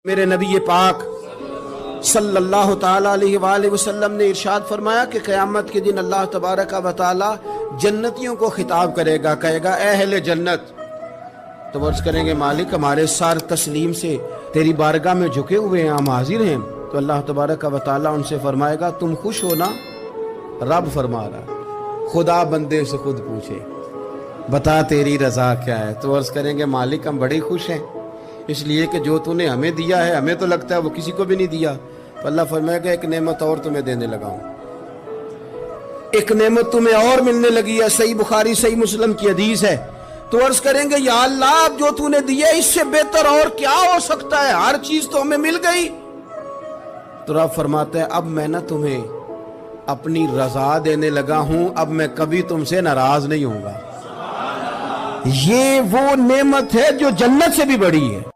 میرے نبی پاک صلی اللہ تعالیٰ علیہ وآلہ وسلم نے ارشاد فرمایا کہ قیامت کے دن اللہ تبارک و تعالی جنتیوں کو خطاب کرے گا، کہے گا اے اہل جنت۔ تو عرض کریں گے مالک ہمارے سار تسلیم سے تیری بارگاہ میں جھکے ہوئے ہیں، ہم حاضر ہیں۔ تو اللہ تبارک و تعالی ان سے فرمائے گا تم خوش ہو نا؟ رب فرما رہا خدا بندے سے خود پوچھے بتا تیری رضا کیا ہے؟ تو عرض کریں گے مالک ہم بڑے خوش ہیں، اس لیے کہ جو تو نے ہمیں دیا ہے ہمیں تو لگتا ہے وہ کسی کو بھی نہیں دیا۔ تو اللہ فرمائے گا ایک نعمت اور تمہیں دینے لگا ہوں، ایک نعمت تمہیں اور ملنے لگی ہے۔ صحیح بخاری صحیح مسلم کی حدیث ہے۔ تو عرض کریں گے یا اللہ اب جو تو نے دیا اس سے بہتر اور کیا ہو سکتا ہے؟ ہر چیز تو ہمیں مل گئی۔ تو رب فرماتا ہے اب میں نہ تمہیں اپنی رضا دینے لگا ہوں، اب میں کبھی تم سے ناراض نہیں ہوں گا۔ یہ وہ نعمت ہے جو جنت سے بھی بڑی ہے۔